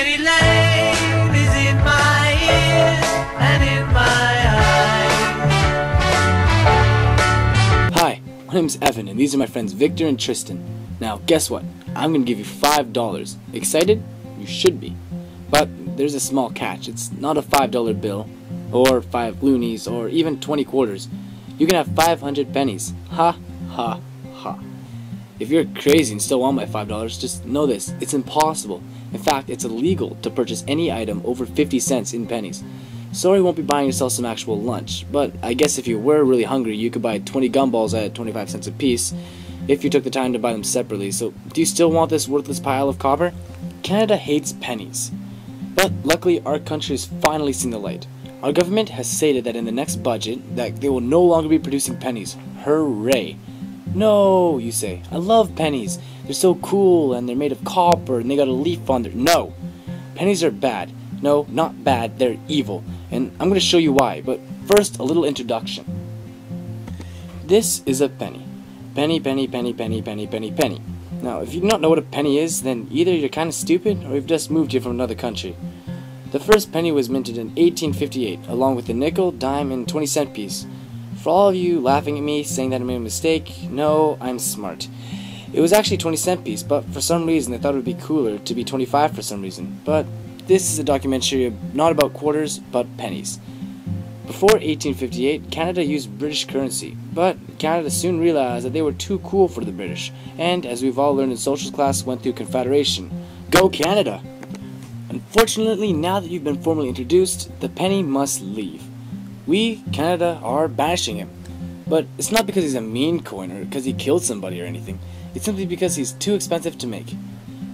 Penny Lane is in my ears and in my eyes. Hi, my name's Evan, and these are my friends Victor and Tristan. Now, guess what? I'm gonna give you $5. Excited? You should be. But there's a small catch. It's not a $5 bill, or 5 loonies, or even 20 quarters. You can have 500 pennies. Ha, ha, ha. If you're crazy and still want my $5, just know this. It's impossible. In fact, it's illegal to purchase any item over 50 cents in pennies. Sorry you won't be buying yourself some actual lunch, but I guess if you were really hungry, you could buy 20 gumballs at 25 cents a piece if you took the time to buy them separately. So, do you still want this worthless pile of copper? Canada hates pennies. But luckily, our country has finally seen the light. Our government has stated that in the next budget that they will no longer be producing pennies. Hooray! No, you say. I love pennies. They're so cool and they're made of copper and they got a leaf on there. No! Pennies are bad. No, not bad, they're evil. And I'm going to show you why, but first a little introduction. This is a penny. Penny, penny, penny, penny, penny, penny, penny. Now, if you do not know what a penny is, then either you're kind of stupid or you've just moved here from another country. The first penny was minted in 1858, along with the nickel, dime, and 20-cent piece. For all of you laughing at me, saying that I made a mistake, no, I'm smart. It was actually a 20-cent piece, but for some reason they thought it would be cooler to be 25 for some reason. But this is a documentary not about quarters, but pennies. Before 1858, Canada used British currency, but Canada soon realized that they were too cool for the British, and as we've all learned in social class, went through Confederation. Go Canada! Unfortunately, now that you've been formally introduced, the penny must leave. We, Canada, are banishing him. But it's not because he's a mean coin or because he killed somebody or anything. It's simply because he's too expensive to make.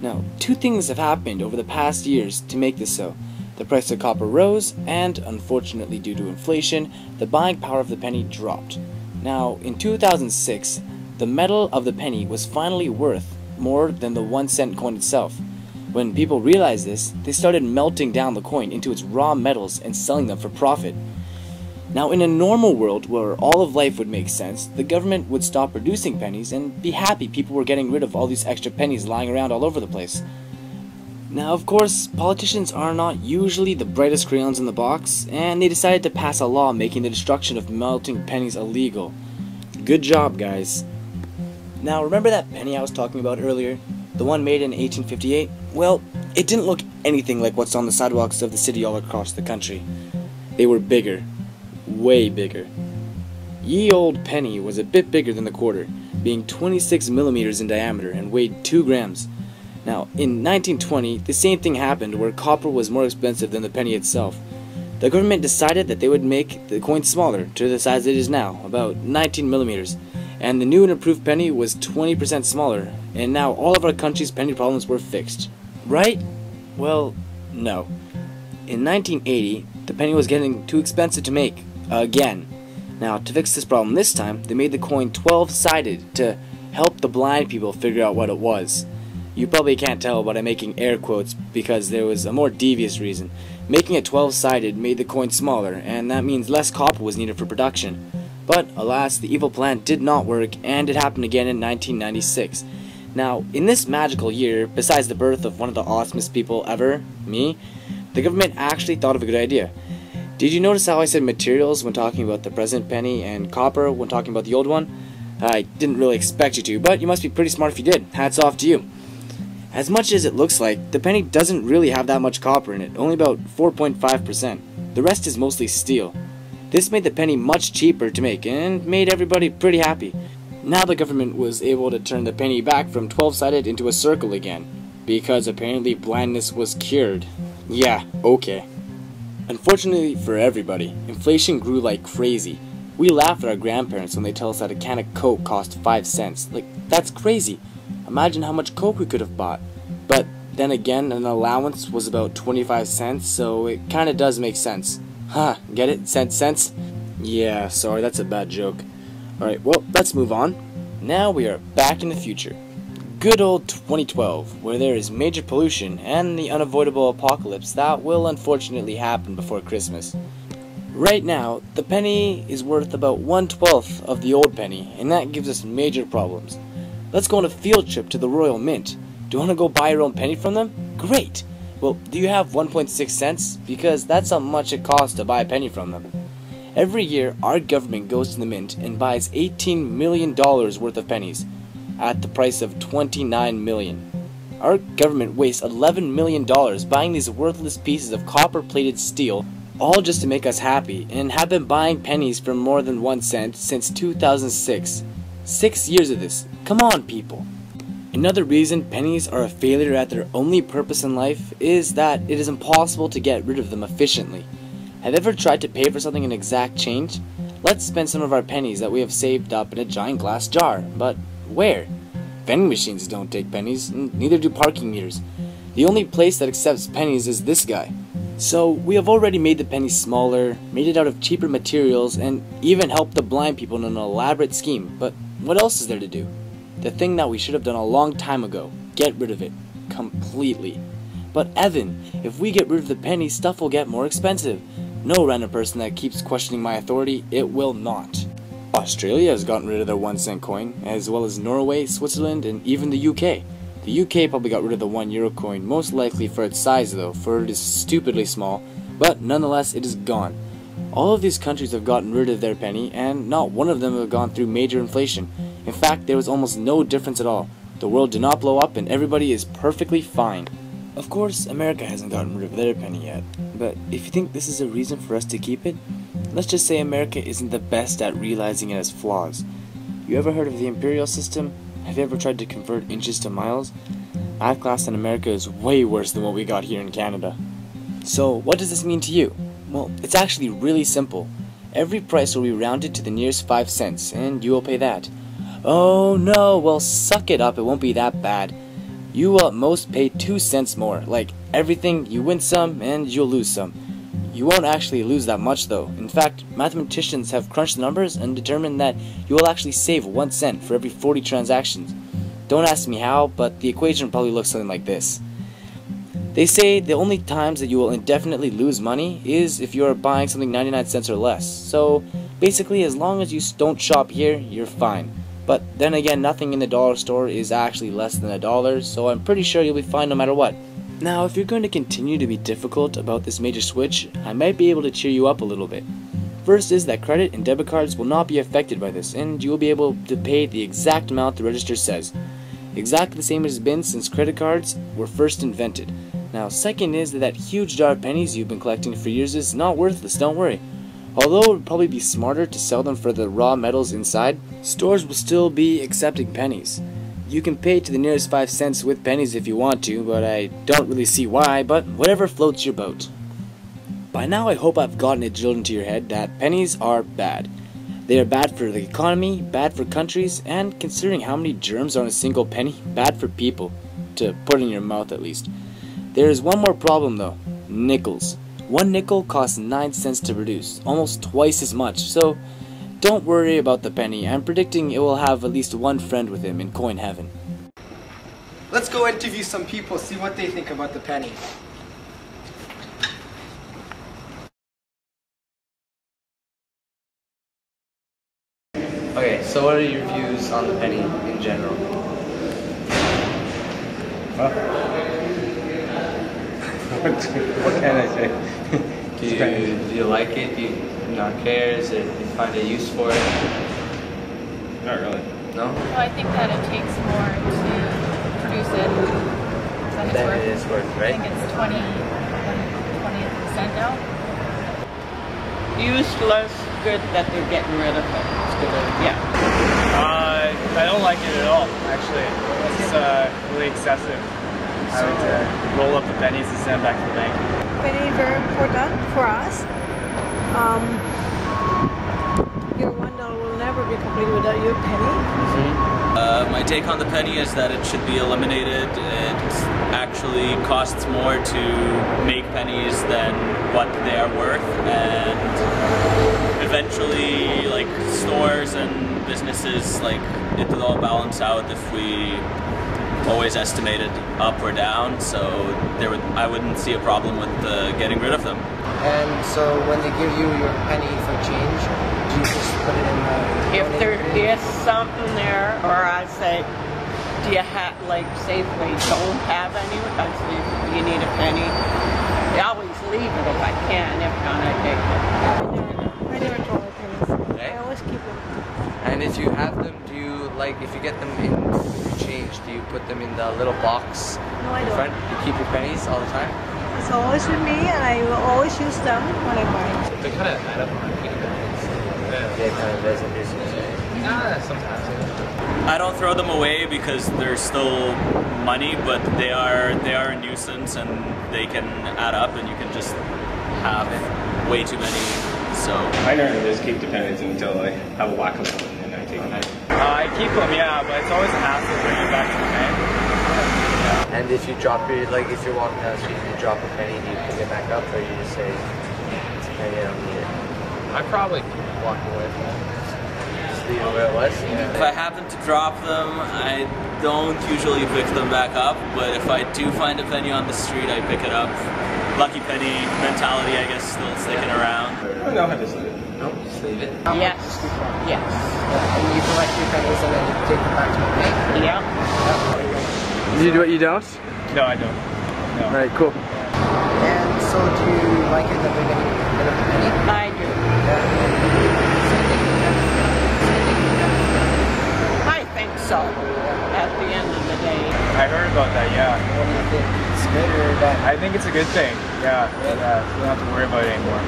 Now, two things have happened over the past years to make this so. The price of copper rose, and, unfortunately due to inflation, the buying power of the penny dropped. Now, in 2006, the metal of the penny was finally worth more than the 1-cent coin itself. When people realized this, they started melting down the coin into its raw metals and selling them for profit. Now, in a normal world where all of life would make sense, the government would stop producing pennies and be happy people were getting rid of all these extra pennies lying around all over the place. Now, of course, politicians are not usually the brightest crayons in the box, and they decided to pass a law making the destruction of melting pennies illegal. Good job, guys. Now, remember that penny I was talking about earlier? The one made in 1858? Well, it didn't look anything like what's on the sidewalks of the city all across the country. They were bigger. Way bigger. Ye Old Penny was a bit bigger than the quarter, being 26 millimeters in diameter and weighed 2 grams. Now, in 1920, the same thing happened where copper was more expensive than the penny itself. The government decided that they would make the coin smaller to the size it is now, about 19 millimeters, and the new and improved penny was 20% smaller, and now all of our country's penny problems were fixed. Right? Well, no. In 1980, the penny was getting too expensive to make. Again. Now, to fix this problem this time, they made the coin 12-sided to help the blind people figure out what it was. You probably can't tell, but I'm making air quotes because there was a more devious reason. Making it 12-sided made the coin smaller, and that means less copper was needed for production. But, alas, the evil plan did not work, and it happened again in 1996. Now, in this magical year, besides the birth of one of the awesomest people ever, me, the government actually thought of a good idea. Did you notice how I said materials when talking about the present penny and copper when talking about the old one? I didn't really expect you to, but you must be pretty smart if you did. Hats off to you. As much as it looks like, the penny doesn't really have that much copper in it, only about 4.5%. The rest is mostly steel. This made the penny much cheaper to make and made everybody pretty happy. Now the government was able to turn the penny back from 12-sided into a circle again, because apparently blindness was cured. Yeah, okay. Unfortunately for everybody, inflation grew like crazy. We laugh at our grandparents when they tell us that a can of Coke cost 5 cents. Like, that's crazy. Imagine how much Coke we could have bought. But then again, an allowance was about 25 cents, so it kinda does make sense. Huh, get it? Cents? Yeah, sorry, that's a bad joke. Alright, well, let's move on. Now we are back in the future. Good old 2012, where there is major pollution and the unavoidable apocalypse that will unfortunately happen before Christmas. Right now, the penny is worth about 1/12 of the old penny, and that gives us major problems. Let's go on a field trip to the Royal Mint. Do you want to go buy your own penny from them? Great! Well, do you have 1.6 cents? Because that's how much it costs to buy a penny from them. Every year, our government goes to the mint and buys $18 million worth of pennies at the price of $29 million. Our government wastes $11 million buying these worthless pieces of copper-plated steel, all just to make us happy, and have been buying pennies for more than 1 cent since 2006. 6 years of this. Come on, people. Another reason pennies are a failure at their only purpose in life is that it is impossible to get rid of them efficiently. Have you ever tried to pay for something in exact change? Let's spend some of our pennies that we have saved up in a giant glass jar, but where? Vending machines don't take pennies, and neither do parking meters. The only place that accepts pennies is this guy. So we have already made the penny smaller, made it out of cheaper materials, and even helped the blind people in an elaborate scheme, but what else is there to do? The thing that we should have done a long time ago. Get rid of it. Completely. But Evan, if we get rid of the penny, stuff will get more expensive. No random person that keeps questioning my authority, it will not. Australia has gotten rid of their 1 cent coin, as well as Norway, Switzerland, and even the UK. The UK probably got rid of the €1 coin, most likely for its size though, for it is stupidly small, but nonetheless it is gone. All of these countries have gotten rid of their penny, and not one of them have gone through major inflation. In fact, there was almost no difference at all. The world did not blow up and everybody is perfectly fine. Of course, America hasn't gotten rid of their penny yet, but if you think this is a reason for us to keep it, let's just say America isn't the best at realizing it has flaws. You ever heard of the imperial system? Have you ever tried to convert inches to miles? Math class in America is way worse than what we got here in Canada. So what does this mean to you? Well, it's actually really simple. Every price will be rounded to the nearest 5 cents, and you will pay that. Oh no, well suck it up, it won't be that bad. You will at most pay 2 cents more. Like everything, you win some and you'll lose some. You won't actually lose that much though. In fact, mathematicians have crunched the numbers and determined that you will actually save 1 cent for every 40 transactions. Don't ask me how, but the equation probably looks something like this. They say the only times that you will indefinitely lose money is if you are buying something 99 cents or less. So basically, as long as you don't shop here, you're fine. But then again, nothing in the dollar store is actually less than $1, so I'm pretty sure you'll be fine no matter what. Now, if you're going to continue to be difficult about this major switch, I might be able to cheer you up a little bit. First is that credit and debit cards will not be affected by this, and you will be able to pay the exact amount the register says. Exactly the same as it's been since credit cards were first invented. Now, second is that huge jar of pennies you've been collecting for years is not worthless, don't worry. Although it would probably be smarter to sell them for the raw metals inside, stores will still be accepting pennies. You can pay to the nearest 5 cents with pennies if you want to, but I don't really see why, but whatever floats your boat. By now I hope I've gotten it drilled into your head that pennies are bad. They are bad for the economy, bad for countries, and considering how many germs are on a single penny, bad for people. To put in your mouth at least. There is one more problem though. Nickels. 1 nickel costs 9 cents to produce, almost twice as much, so don't worry about the penny. I'm predicting it will have at least one friend with him in coin heaven. Let's go interview some people, see what they think about the penny. Okay, so what are your views on the penny in general? What can I say? Do you like it? Do you not care? Do you find a use for it? Not really. No? Well, I think that it takes more to produce it Than it is worth, I right? think it's 20% now. Useless, good that they're getting rid of it. It's good, I don't like it at all, actually. It's really excessive. Having to roll up the pennies and send them back to the bank. Penny very important for us. Your $1 will never be complete without your penny. My take on the penny is that it should be eliminated. It actually costs more to make pennies than what they are worth, and eventually, like stores and businesses, like it will all balance out if we always estimated up or down. So I wouldn't see a problem with getting rid of them. And so when they give you your penny for change, do you just put it in the... If there is something there, or I say, Do you have, like, say if we don't have any, if you need a penny? I always leave it if I can, if not, I take it. I never throw away pennies. Okay. I always keep them. And if you have them, do you, like, if you get them in with your change, do you put them in the little box No, I in don't. front? You keep your pennies all the time? It's always with me, and I will always use them when I buy. They kind of add up on penny pennies. Yeah, it kind of doesn't do something. Sometimes. I don't throw them away because they're still money, but they are a nuisance and they can add up and you can just have way too many. So I normally just keep the pennies until I have a whack of them and then I take them out. I keep them, yeah, but it's always a hassle to bring them back to the bank. And if you drop your, like, if you're walking down the street and you drop a penny, do you pick it back up or you just say, it's a penny, I don't need it? I probably walk away from it. Just leave it where it was? Yeah. if I happen to drop them, I don't usually pick them back up, but if I do find a penny on the street, I pick it up. Lucky penny mentality, I guess, still sticking around. Oh, no, I just leave it. No, just leave it. Yes. Yes. And you collect your pennies and then you take them back to the bank. Yeah. You do what you don't? No, I don't. No. All right, cool. And so do you like it that they're getting rid of the penny? I do. I think so. At the end of the day. I heard about that, yeah. What do you think? It's good or bad? I think it's a good thing. Yeah. You don't have to worry about it anymore.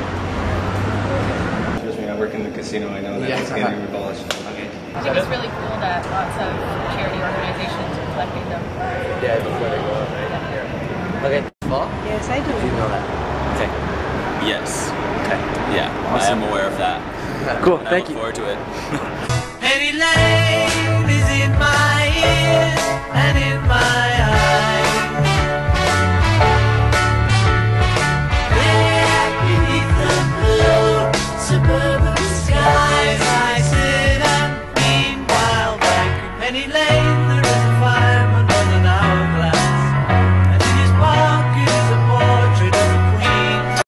Trust me, I work in the casino, I know that it's getting abolished. Okay. I think it's really cool that lots of charity organizations are collecting them. Yeah, before they go out, right? Yeah. Okay. Fall? Yes, I do. Do you know that? Okay. Yes. Okay. Yeah, I am aware of that. Cool, And thank I you. look forward to it. Penny Lane is in my ears and in my